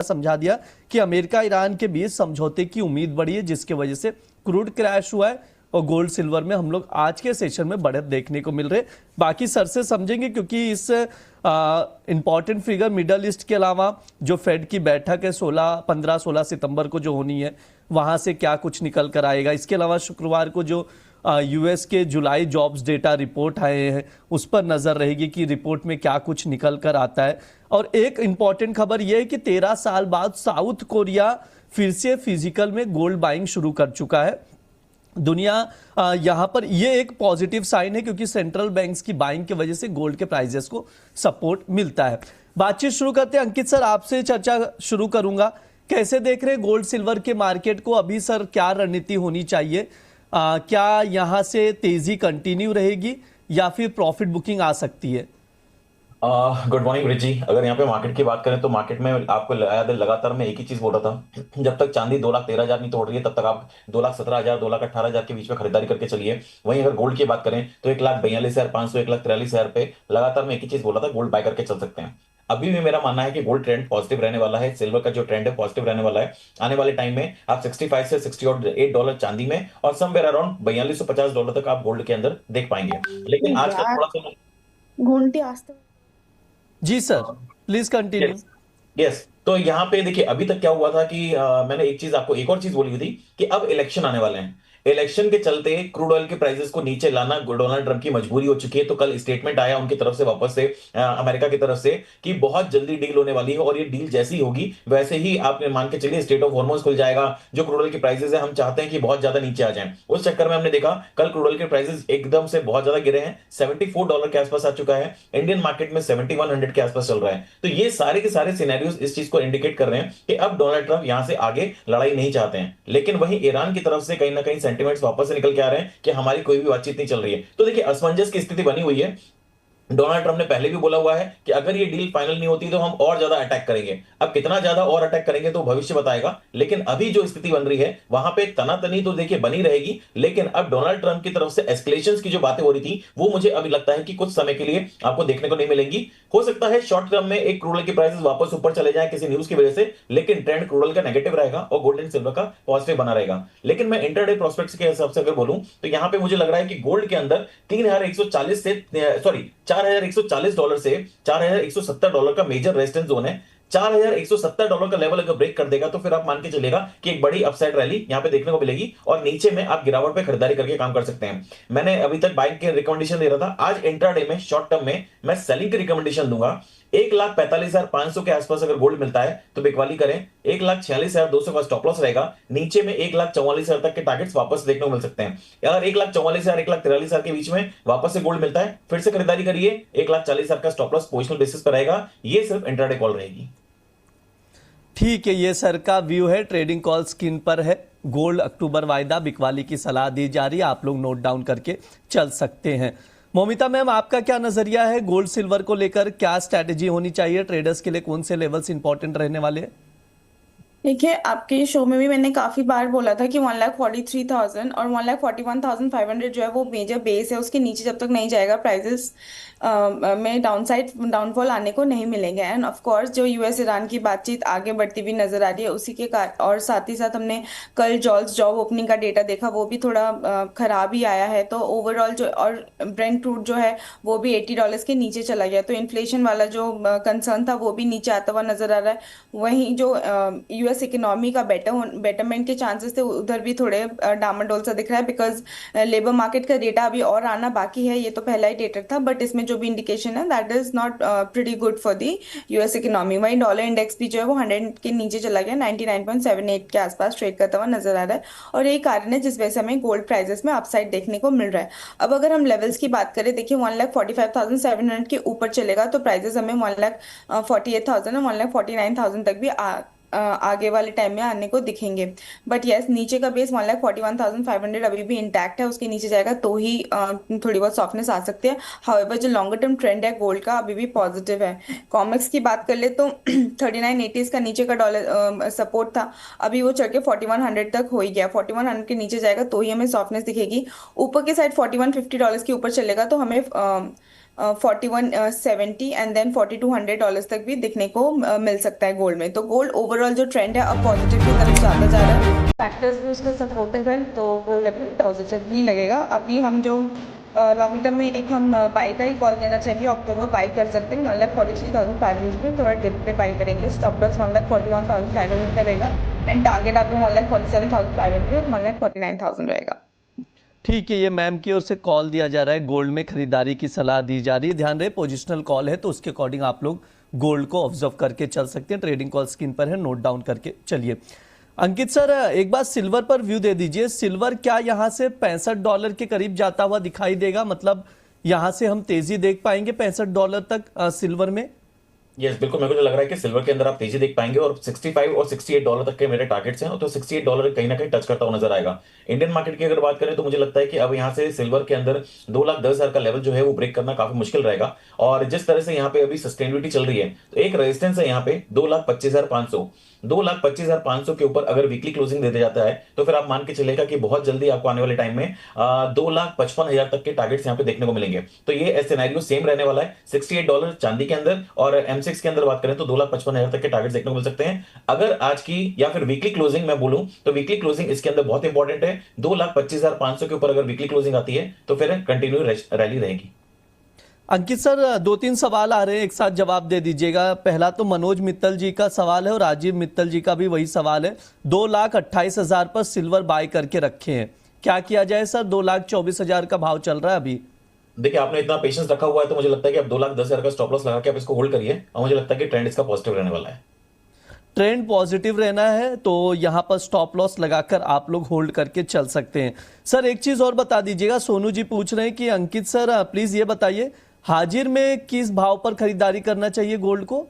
समझा दिया कि अमेरिका ईरान के बीच समझौते की उम्मीद बढ़ी है, जिसकी वजह से क्रूड क्रैश हुआ है और गोल्ड सिल्वर में हम लोग आज के सेशन में बढ़त देखने को मिल रहे। बाकी सर से समझेंगे, क्योंकि इस इंपॉर्टेंट फिगर मिडल ईस्ट के अलावा जो फेड की बैठक है 15-16 सितंबर को जो होनी है, वहां से क्या कुछ निकल कर आएगा। इसके अलावा शुक्रवार को जो यूएस के जुलाई जॉब्स डेटा रिपोर्ट आए हैं, उस पर नजर रहेगी कि रिपोर्ट में क्या कुछ निकल कर आता है। और एक इंपॉर्टेंट खबर यह है कि 13 साल बाद साउथ कोरिया फिर से फिजिकल में गोल्ड बाइंग शुरू कर चुका है। दुनिया यहां पर ये एक पॉजिटिव साइन है, क्योंकि सेंट्रल बैंक्स की बाइंग की वजह से गोल्ड के प्राइजेस को सपोर्ट मिलता है। बातचीत शुरू करते हैं। अंकित सर, आपसे चर्चा शुरू करूंगा। कैसे देख रहे हैं गोल्ड सिल्वर के मार्केट को अभी सर? क्या रणनीति होनी चाहिए? क्या यहां से तेजी कंटिन्यू रहेगी या फिर प्रॉफिट बुकिंग आ सकती है? गुड मॉर्निंग ब्रिज जी। अगर यहाँ पे मार्केट की बात करें तो मार्केट में आपको याद है, लगातार मैं एक ही चीज बोल रहा था, जब तक चांदी 2,13,000 नहीं तोड़ रही है तब तक आप 2,17,000 2,18,000 के बीच में खरीदारी करके चलिए। वहीं अगर गोल्ड की बात करें तो 1,42,500 1,43,000 पे लगातार मैं एक ही चीज बोल रहा था, गोल्ड बाय करके चल सकते हैं। अभी भी मेरा मानना है कि गोल्ड ट्रेंड पॉजिटिव रहने वाला है, सिल्वर का जो ट्रेंड है पॉजिटिव रहने वाला है। आने वाले टाइम में आप 65 से $68 चांदी में और समवेयर अराउंड $4250 तक आप गोल्ड के अंदर देख पाएंगे। लेकिन आज का थोड़ा सा घंटी आस्ते। जी सर, प्लीज कंटिन्यू। यस, तो यहाँ पे देखिए अभी तक क्या हुआ था कि मैंने एक चीज आपको एक और चीज बोली हुई थी कि अब इलेक्शन आने वाले हैं। इलेक्शन के चलते क्रूड ऑयल के प्राइसेस को नीचे लाना डोनाल्ड ट्रंप की मजबूरी हो चुकी है। तो कल स्टेटमेंट आया उनकी तरफ से वापस से अमेरिका की तरफ से कि बहुत जल्दी डील होने वाली है, और ये डील जैसी होगी वैसे ही आप मान के चलिए स्टेट ऑफ हॉर्मोन्स खुल जाएगा। जो क्रूड ऑयल के प्राइसेस है हम चाहते हैं कि बहुत ज्यादा नीचे आ जाए, उस चक्कर में हमने देखा कल क्रूड ऑयल के प्राइसेस एकदम से बहुत ज्यादा गिरे हैं, $74 के आसपास आ चुका है। इंडियन मार्केट में 7100 के आसपास चल रहा है। तो ये सारे के सारे सिनेरियोस इस चीज को इंडिकेट कर रहे हैं कि अब डोनाल्ड ट्रंप यहां से आगे लड़ाई नहीं चाहते हैं। लेकिन वहीं ईरान की तरफ से कहीं ना कहीं सेंटिमेंट्स वापस से निकल के आ रहे हैं कि हमारी कोई भी बातचीत नहीं चल रही है। तो देखिए असमंजस की स्थिति बनी हुई है। डोनाल्ड ट्रंप ने पहले भी बोला हुआ है कि अगर ये डील फाइनल नहीं होती तो हम और ज्यादा अटैक करेंगे। अब कितना ज्यादा और अटैक करेंगे तो भविष्य बताएगा, लेकिन अभी जो स्थिति बन रही है वहां पे तनातनी तो देखिए बनी रहेगी। लेकिन अब डोनाल्ड ट्रंप की तरफ से एस्केलेशंस की जो बातें हो रही थी वो मुझे अभी लगता है कि कुछ समय के लिए आपको देखने को नहीं मिलेंगी। हो सकता है शॉर्ट टर्म में एक क्रूड ऑयल के प्राइसेस वापस ऊपर चले जाए किसी न्यूज की वजह से, लेकिन ट्रेंड क्रूड ऑयल का नेगेटिव रहेगा और गोल्ड एंड सिल्वर का पॉजिटिव बना रहेगा। लेकिन मैं इंटरडे प्रोस्पेक्ट्स के हिसाब से अगर बोलूं तो यहां पे मुझे लग रहा है कि गोल्ड के अंदर 3,140 से $4,140 से $4,170 का मेजर रेजिस्टेंस जोन है। $4,170 का लेवल अगर ब्रेक कर देगा तो फिर आप मान के चलेगा कि एक बड़ी अपसाइड रैली यहां पे देखने को मिलेगी, और नीचे में आप गिरावट पे खरीदारी करके काम कर सकते हैं। मैंने अभी तक बाइंग के रिकमेंडेशन दे रहा था, आज इंट्राडे में शॉर्ट टर्म में मैं सेलिंग की रिकमेंडेशन दूंगा। 1,45,500 के आसपास अगर गोल्ड मिलता है तो बिकवाली करें। 1,46,200 का स्टॉप लॉस रहेगा। नीचे में 1,44,000 तक के टारगेट्स वापस देखने को मिल सकते हैं। अगर 1,44,000 1,43,000 के बीच में वापस से गोल्ड मिलता है फिर से खरीदारी करिए। 1,40,000 का स्टॉप लॉस पोजिशनल बेसिस पर रहेगा। ये सिर्फ इंट्राडे कॉल रहेगी। ठीक है, ये सर का व्यू है, ट्रेडिंग कॉल स्क्रीन पर है। गोल्ड अक्टूबर वायदा बिकवाली की सलाह दी जा रही है, आप लोग नोट डाउन करके चल सकते हैं। मोमिता मैम, आपका क्या नजरिया है गोल्ड सिल्वर को लेकर? क्या स्ट्रैटेजी होनी चाहिए ट्रेडर्स के लिए? कौन से लेवल्स इंपॉर्टेंट रहने वाले हैं? देखिए, आपके शो में भी मैंने काफी बार बोला था कि 1,43,000 और 1,41,500 जो है वो मेजर बेस है। उसके नीचे जब तक नहीं जाएगा प्राइजेस में डाउनफॉल आने को नहीं मिलेंगे। एंड ऑफ कोर्स जो यूएस ईरान की बातचीत आगे बढ़ती हुई नजर आ रही है उसी के और साथ ही साथ हमने कल जॉब ओपनिंग का डेटा देखा, वो भी थोड़ा खराब ही आया है। तो ओवरऑल जो और ब्रेंट क्रूड जो है वो भी $80 के नीचे चला गया। तो इन्फ्लेशन वाला जो कंसर्न था वो भी नीचे आता हुआ नजर आ रहा है। वहीं जो यूएस इकोनॉमी का बेटरमेंट के चांसेस थे उधर भी थोड़े डामाडोल सा दिख रहा है, बिकॉज लेबर मार्केट का डेटा अभी और आना बाकी है। ये तो पहला ही डेटा था, बट इसमें जो भी इंडिकेशन है that is not pretty good for the US economy. वहीं डॉलर इंडेक्स भी जो है वो 100 के नीचे चला गया, 99.78 के आसपास ट्रेड करता हुआ नजर आ रहा है। और यही कारण है जिस वजह से हमें गोल्ड प्राइसेस में अपसाइड देखने को मिल रहा है। अब अगर हम लेवल्स की बात करें, देखिए 1,45,700 के ऊपर चलेगा तो प्राइसेस हमें 1,48,000 और 1,49,000 तक भी आगे वाले टाइम में आने को दिखेंगे। बट यस, नीचे का बेस 1,41,500 अभी भी इंटैक्ट है। उसके नीचे जाएगा तो ही थोड़ी बहुत सॉफ्टनेस आ सकती है। हाउएवर जो लॉन्गर टर्म ट्रेंड है गोल्ड का अभी भी पॉजिटिव है। कॉमेक्स की बात कर ले तो 3980 का नीचे का डॉलर सपोर्ट था, अभी वो चढ़ के 4100 तक हो ही गया। 4100 के नीचे जाएगा तो ही हमें सॉफ्टनेस दिखेगी। ऊपर के साइड $4150 के ऊपर चलेगा तो हमें 4170 एंड देन $4200 तक भी दिखने को मिल सकता है गोल्ड में। तो गोल्ड ओवरऑल जो ट्रेंड है अब पॉजिटिव की तरफ जाता जा रहा है। फैक्टर्स भी उसका सपोर्टिव है तो वो लेवल पॉजिटिव ही लगेगा। अभी हम जो लॉन्ग टर्म में एक हम बाई का ही कॉल देना चाहिए, अक्टूबर बाई कर सकते हैं 1,43,500 में, थोड़ा डिप पे बाई करेंगे। स्टॉप लॉस 1,41,500 का रहेगा एंड टारगेट आपका 1,47,500 1,49,000 रहेगा। ठीक है, ये मैम की ओर से कॉल दिया जा रहा है, गोल्ड में खरीदारी की सलाह दी जा रही है। ध्यान रहे पोजिशनल कॉल है तो उसके अकॉर्डिंग आप लोग गोल्ड को ऑब्जर्व करके चल सकते हैं। ट्रेडिंग कॉल स्क्रीन पर है, नोट डाउन करके चलिए। अंकित सर एक बार सिल्वर पर व्यू दे दीजिए। सिल्वर क्या यहाँ से $65 के करीब जाता हुआ दिखाई देगा? मतलब यहाँ से हम तेजी देख पाएंगे $65 तक सिल्वर में? यस बिल्कुल, मेरे को लग रहा है कि सिल्वर के अंदर आप तेजी देख पाएंगे और 65 और $68 तक के मेरे टारगेट्स हैं, तो $68 कहीं ना कहीं टच करता हुआ नजर आएगा। इंडियन मार्केट की अगर बात करें तो मुझे लगता है कि अब यहाँ से सिल्वर के अंदर 2,10,000 का लेवल जो है वो ब्रेक करना काफी मुश्किल रहेगा। और जिस तरह से यहाँ पे अभी सस्टेनेबिलिटी चल रही है तो एक रेजिस्टेंस है यहाँ पे 2,25,500 2,25,500 के ऊपर अगर वीकली क्लोजिंग देते जाता है तो फिर आप मान के चलेगा कि बहुत जल्दी आपको आने वाले टाइम में 2,55,000 तक के टारगेट्स यहाँ पे देखने को मिलेंगे। तो ये सिनेरियो सेम रहने वाला है $68 चांदी के अंदर, और M6 के अंदर बात करें तो 2,55,000 तक के टारगेट्स देखने को मिल सकते हैं। अगर आज की या फिर वीकली क्लोजिंग मैं बोलूं तो वीकली क्लोजिंग इसके अंदर बहुत इंपॉर्टेंट है। 2,25,500 के ऊपर अगर वीकली क्लोजिंग आती है तो फिर कंटिन्यू रैली रहेगी। अंकित सर 2-3 सवाल आ रहे हैं, एक साथ जवाब दे दीजिएगा। पहला तो मनोज मित्तल जी का सवाल है और राजीव मित्तल जी का भी वही सवाल है। 2,28,000 पर सिल्वर बाय करके रखे हैं, क्या किया जाए सर? 2,24,000 का भाव चल रहा है अभी। देखिए आपने इतना पेशेंस रखा हुआ है तो मुझे लगता है कि आप 2,10,000 का स्टॉप लॉस लगा के आप इसको होल्ड करिए, और मुझे लगता है कि ट्रेंड इसका पॉजिटिव रहने वाला है। ट्रेंड पॉजिटिव रहना है तो यहाँ पर स्टॉप लॉस लगाकर आप लोग होल्ड करके चल सकते हैं। सर एक चीज और बता दीजिएगा, सोनू जी पूछ रहे हैं कि अंकित सर प्लीज ये बताइए हाजिर में किस भाव पर खरीदारी करना चाहिए गोल्ड को?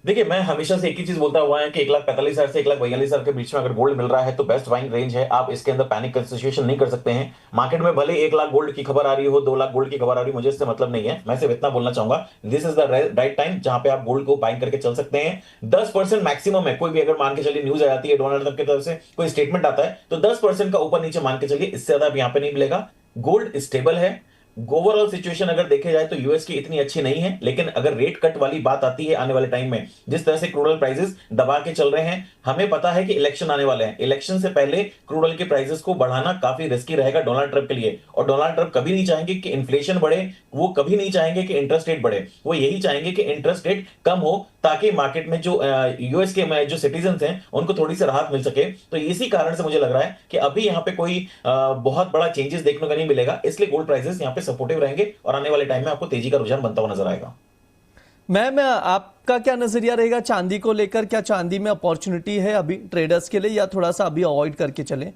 देखिए मैं हमेशा से एक ही चीज बोलता हुआ है कि 1,45,000 से 1,42,000 के बीच में अगर गोल्ड मिल रहा है तो बेस्ट बाइंग रेंज है। आप इसके अंदर पैनिक का सिचुएशन नहीं कर सकते हैं। मार्केट में भले 1 लाख गोल्ड की खबर आ रही हो, 2 लाख गोल्ड की खबर आ रही हो, मुझे इससे मतलब नहीं है। मैं सिर्फ इतना बोलना चाहूंगा, this is the right time जहां पे आप गोल्ड को बाइंग करके चल सकते हैं। 10% मैक्सिमम है। कोई भी अगर मान के चलिए न्यूज आ जाती है डोनाल्ड ट्रंप की तरफ से कोई स्टेटमेंट आता है तो 10% का ऊपर नीचे मान के चलिए, इससे ज्यादा यहाँ पे नहीं मिलेगा। गोल्ड स्टेबल है। ओवरऑल सिचुएशन अगर देखे जाए तो यूएस की इतनी अच्छी नहीं है, लेकिन अगर रेट कट वाली बात आती है आने वाले टाइम में, जिस तरह से क्रूड ऑयल प्राइसेस दबा के चल रहे हैं, हमें पता है कि इलेक्शन आने वाले हैं। इलेक्शन से पहले क्रूड ऑयल के प्राइसेस को बढ़ाना काफी रिस्की रहेगा डोनाल्ड ट्रंप के लिए। और डोनाल्ड ट्रंप कभी नहीं चाहेंगे कि इन्फ्लेशन बढ़े, वो कभी नहीं चाहेंगे कि इंटरेस्ट रेट बढ़े, वो यही चाहेंगे कि इंटरेस्ट रेट कम हो ताकि मार्केट में जो यूएस के जो सिटीजन हैं उनको थोड़ी सी राहत मिल सके। तो इसी कारण से मुझे लग रहा है कि अभी यहाँ पे कोई बहुत बड़ा चेंजेस देखने को नहीं मिलेगा, इसलिए गोल्ड प्राइसेस यहाँ पे सपोर्टिव रहेंगे और आने वाले टाइम में आपको तेजी का रुझान बनता हुआ नजर आएगा। मैम आपका क्या नजरिया रहेगा चांदी को लेकर? क्या चांदी में अपॉर्चुनिटी है अभी ट्रेडर्स के लिए, या थोड़ा सा अभी अवॉइड करके चलें?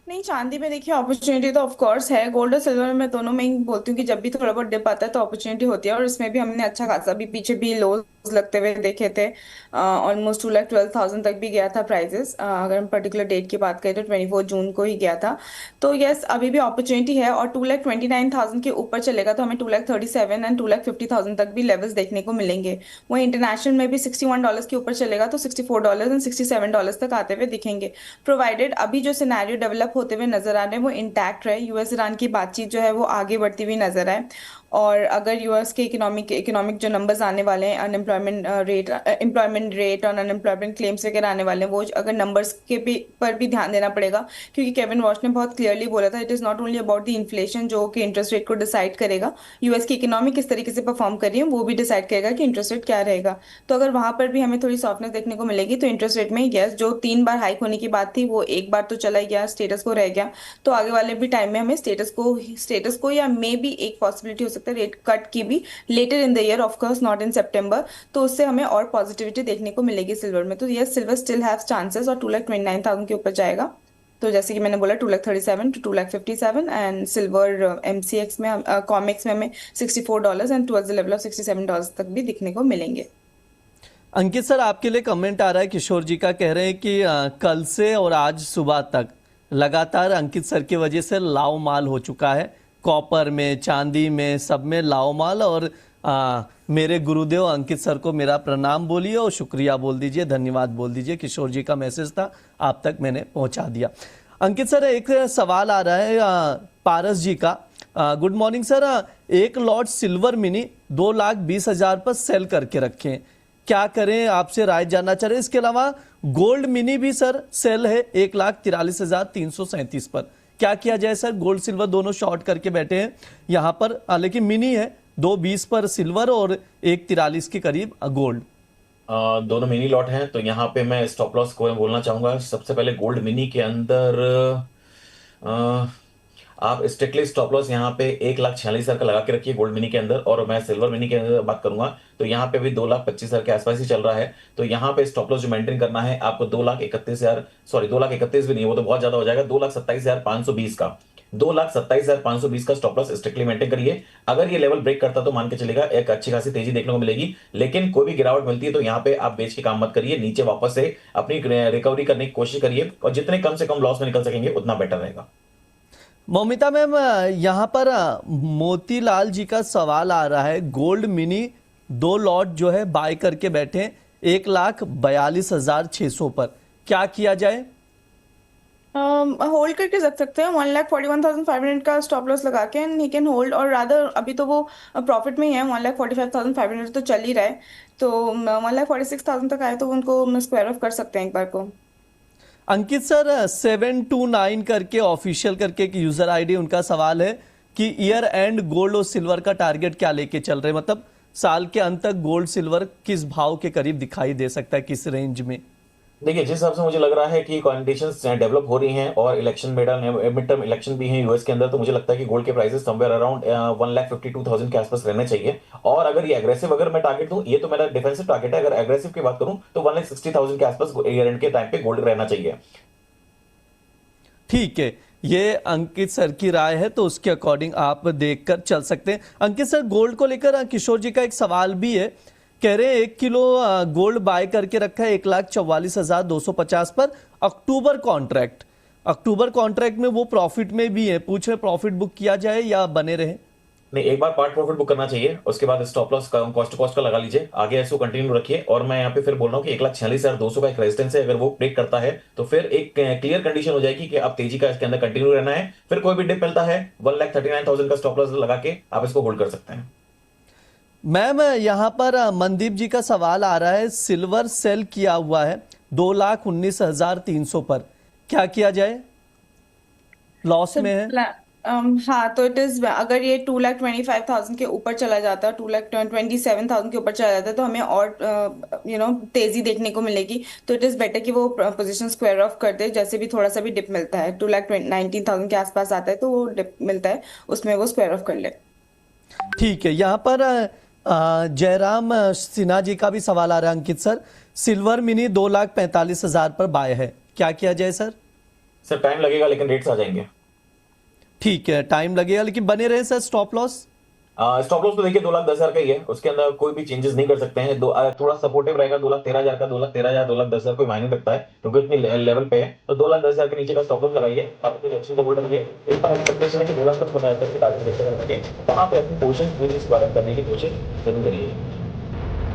नहीं, चांदी में देखिए अपॉर्चुनिटी तो ऑफ कोर्स है। गोल्ड और सिल्वर में मैं दोनों में ही बोलती हूँ कि जब भी थोड़ा बहुत डिप आता है तो अपॉर्चुनिटी होती है, और इसमें भी हमने अच्छा खासा भी पीछे भी लोज लगते हुए देखे थे। ऑलमोस्ट 2,12,000 तक भी गया था प्राइजेस। अगर हम पर्टिकुलर डेट की बात करें तो 24 जून को ही गया था। तो यस अभी भी अपॉर्चुनिटी है, और 2,29,000 के ऊपर चलेगा तो हमें 2,37,000 एंड 2,50,000 तक भी लेवल्स देखने को मिलेंगे। वहीं इंटरनेशनल में भी $61 के ऊपर चलेगा तो $64 एंड $67 तक आते हुए दिखेंगे, प्रोवाइडेड अभी जो सिनेरियो डेवलप होते हुए नजर आ रहे हैं वो इंटैक्ट रहे, यूएस ईरान की बातचीत जो है वो आगे बढ़ती हुई नजर आए। और अगर यूएस के इकोनॉमिक जो नंबर्स आने वाले हैं, एम्प्लॉयमेंट रेट और अनएम्प्लॉयमेंट क्लेम्स वगैरह आने वाले हैं, वो अगर नंबर्स के पर भी ध्यान देना पड़ेगा, क्योंकि केविन वॉश ने बहुत क्लियरली बोला था it is not only about the inflation जो कि इंटरेस्ट रेट को डिसाइड करेगा, यूएस की इकोनॉमी किस तरीके से परफॉर्म कर रही है वो भी डिसाइड करेगा कि इंटरेस्ट रेट क्या रहेगा। तो अगर वहां पर भी हमें थोड़ी सॉफ्टनेस देखने को मिलेगी तो इंटरेस्ट रेट में यस जो 3 बार हाइक होने की बात थी वो एक बार तो चला गया, स्टेटस को रह गया, तो आगे वाले भी टाइम में हमें स्टेटस को या मे भी एक पॉसिबिलिटी हो सकता है रेट कट की भी later in the year, of course not in सितंबर, तो उससे हमें और पॉजिटिविटी देखने को मिलेगी सिल्वर में। तो yes silver still have chances और 2,29,000 के ऊपर जाएगा। तो जैसे कि मैंने बोला 2,37,000 to 2,57,000 एंड सिल्वर MCX में कॉमेक्स में हमें $64 and towards the level of $67 तक भी दिखने को मिलेंगे। अंकित सर आपके लिए कमेंट आ रहा है, किशोर जी का कह रहे हैं कि कल से और आज सुबह तक लगातार अंकित सर की वजह से लाव माल हो चुका है, कॉपर में, चांदी में, सब में लाव माल। और मेरे गुरुदेव अंकित सर को मेरा प्रणाम बोलिए और शुक्रिया बोल दीजिए, धन्यवाद बोल दीजिए। किशोर जी का मैसेज था, आप तक मैंने पहुंचा दिया। अंकित सर एक सवाल आ रहा है पारस जी का। गुड मॉर्निंग सर, एक लॉट सिल्वर मिनी 2,20,000 पर सेल करके रखे हैं, क्या करें, आपसे राय जानना चाह रहे हैं। इसके अलावा गोल्ड मिनी भी सर सेल है 1,43,337 पर, क्या किया जाए सर? गोल्ड सिल्वर दोनों शॉर्ट करके बैठे हैं यहाँ पर, हालांकि मिनी है 2,20 पर सिल्वर और 1,43 के करीब गोल्ड। दोनों मिनी लॉट हैं, तो यहाँ पे मैं स्टॉप लॉस को बोलना चाहूंगा। सबसे पहले गोल्ड मिनी के अंदर आप स्ट्रिक्टली स्टॉप लॉस यहाँ पे 1,46,000 का लगा के रखिए गोल्ड मिनी के अंदर। और मैं सिल्वर मिनी के अंदर बात करूंगा तो यहाँ पे भी 2,25,000 के आसपास ही चल रहा है। तो यहाँ पे स्टॉप लॉस जो मेंटेन करना है आपको 2,31,000, सॉरी 2,31,000 भी नहीं, वो तो बहुत ज्यादा हो जाएगा, 2,27,520 का, 2,27,520 का स्टॉप लॉस स्ट्रिक्टली मेंटेन करिए। अगर ये लेवल ब्रेक करता तो मान के चलेगा एक अच्छी खासी तेजी देखने को मिलेगी, लेकिन कोई भी गिरावट मिलती है तो यहाँ पे आप बेच के काम मत करिए, नीचे वापस से अपनी रिकवरी करने की कोशिश करिए और जितने कम से कम लॉस में निकल सकेंगे उतना बेटर रहेगा। मौमिता मैम, यहाँ पर मोतीलाल जी का सवाल आ रहा है, गोल्ड मिनी 2 लॉट जो है बाय करके बैठे 1,42,600 पर, क्या किया जाए? होल्ड करके रख सकते हैं 1,41,500 का स्टॉप लॉस लगा के, एंड ही कैन होल्ड। और रादर अभी तो वो प्रॉफिट में ही है, 1,45,500 तो चल ही रहा है, तो 1,46,000 तक आए तो उनको स्क्वायर ऑफ कर सकते हैं एक बार को। अंकित सर 729 करके ऑफिशियल करके एक यूजर आईडी, उनका सवाल है कि ईयर एंड गोल्ड और सिल्वर का टारगेट क्या लेके चल रहे हैं, मतलब साल के अंत तक गोल्ड सिल्वर किस भाव के करीब दिखाई दे सकता है, किस रेंज में? देखिए, जिस हिसाब से मुझे लग रहा है कि कंडीशंस डेवलप हो रही हैं और इलेक्शन मिड टर्म इलेक्शन भी है यूएस के अंदर, तो मुझे लगता है कि गोल्ड के प्राइसेस समवेयर अराउंड 1,52,000 के आसपास रहने चाहिए। और अगर ये एग्रेसिव, अगर मैं टारगेट दूं, ये तो मेरा डिफेंसिव टारगेट है, अगर एग्रेसिव की बात करूं तो 1,60,000 के आसपास ईयर एंड के टाइम पे गोल्ड रहना चाहिए। ठीक है, ये अंकित सर की राय है, तो उसके अकॉर्डिंग आप देखकर चल सकते हैं। अंकित सर, गोल्ड को लेकर किशोर जी का एक सवाल भी है, कह रहे हैं 1 किलो गोल्ड बाय करके रखा है 1,44,250 पर, अक्टूबर कॉन्ट्रैक्ट में वो प्रॉफिट में भी है, पूछ रहे प्रॉफिट बुक किया जाए या बने रहे? नहीं, एक बार पार्ट प्रॉफिट बुक करना चाहिए, उसके बाद स्टॉप लॉस का कॉस्ट का लगा लीजिए, आगे ऐसे कंटिन्यू रखिए। और मैं यहाँ पे फिर बोल रहा हूँ कि 1,46,200 का एक रेजिस्टेंस है, अगर वो ब्रेक करता है तो फिर एक क्लियर कंडीशन हो जाएगी कि आप तेजी का इसके अंदर कंटिन्यू रहना है। फिर कोई भी डिप मिलता है 1,39,000 का स्टॉप लॉस लगा के आप इसको होल्ड कर सकते हैं। मैम, यहाँ पर मनदीप जी का सवाल आ रहा है, सिल्वर सेल किया हुआ है 2,19,300 पर, क्या किया जाए? लॉस में है। हाँ, तो इट इज, अगर ये 2,25,000 के ऊपर चला जाता है, 2,27,000 के ऊपर चला जाता है, तो हमें और तेजी देखने को मिलेगी। तो इट इज बेटर कि वो पोजीशन स्क्वायर ऑफ कर दे, जैसे भी थोड़ा सा भी डिप मिलता है 2,19,000 के आसपास आता है तो वो डिप मिलता है, उसमें वो स्क्वायर ऑफ कर ले। ठीक है, यहाँ पर जयराम सिन्हा जी का भी सवाल आ रहा है, अंकित सर, सिल्वर मिनी 2,45,000 पर बाय है, क्या किया जाए सर? सर टाइम लगेगा लेकिन रेट्स आ जाएंगे। ठीक है, टाइम लगेगा लेकिन बने रहे sir stop loss. Stop loss तो देखिए 2,10,000 का ही है, उसके अंदर कोई भी चेंजेस नहीं कर सकते हैं। थोड़ा सपोर्टिव रहेगा 2,13,000 का, 2,13,000 2,10,000 कोई मायने रखता है क्योंकि इतनी लेवल पे है। तो 2,10,000 के नीचे का स्टॉप लॉस लगाइए, आप कुछ अच्छी होल्ड करिए। इस बार एक्सपेक्टेशन है कि 2,10,000 के टारगेट लेकर रखेंगे, तो आप अपनी पोजीशन रिस्क बाहर करने की कोशिश जरूर करिए।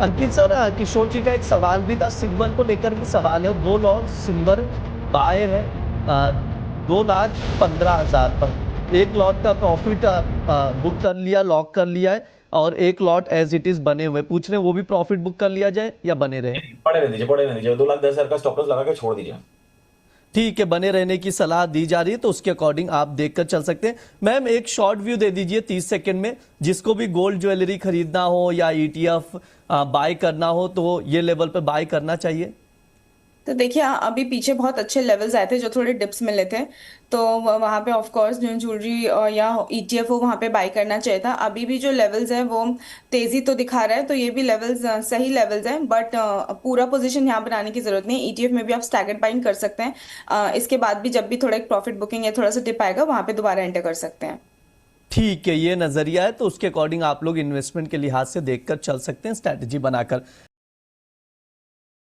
अंकित सर, किशोर जी का एक सवाल भी था, सिल्वर को लेकर भी सवाल है, 2 लॉट सिल्वर बाय है 2,15,000 पर, 1 लॉट का प्रॉफिट बुक कर लिया, लॉक कर लिया है, और 1 लॉट एज इट इज बने हुए, पूछ रहे हैं वो भी प्रॉफिट बुक कर लिया जाए या बने रहे? पड़े रहने दीजिए 2,10,000 का स्टॉप लॉस लगा के छोड़ दीजिए। ठीक है, बने रहने की सलाह दी जा रही है, तो उसके अकॉर्डिंग आप देखकर चल सकते हैं। मैम, एक शॉर्ट व्यू दे दीजिए 30 सेकंड में, जिसको भी गोल्ड ज्वेलरी खरीदना हो या ETF बाय करना हो तो ये लेवल पे बाय करना चाहिए। तो देखिए, अभी पीछे बहुत अच्छे लेवल्स आए थे जो थोड़े डिप्स मिले थे, तो वहाँ पे ऑफ कोर्स जो ज्वेलरी या ETF हो वहाँ पे बाय करना चाहिए था। अभी भी जो लेवल्स हैं वो तेजी तो दिखा रहा है, तो ये भी लेवल्स सही लेवल्स हैं, बट पूरा पोजीशन यहाँ बनाने की जरूरत नहीं है। ETF में भी आप स्टैगर्ड बाइंग कर सकते हैं, इसके बाद भी जब भी थोड़ा एक प्रॉफिट बुकिंग या थोड़ा सा डिप आएगा वहाँ पे दोबारा एंटर कर सकते हैं। ठीक है, ये नजरिया है, तो उसके अकॉर्डिंग आप लोग इन्वेस्टमेंट के लिहाज से देखकर चल सकते हैं, स्ट्रैटेजी बनाकर।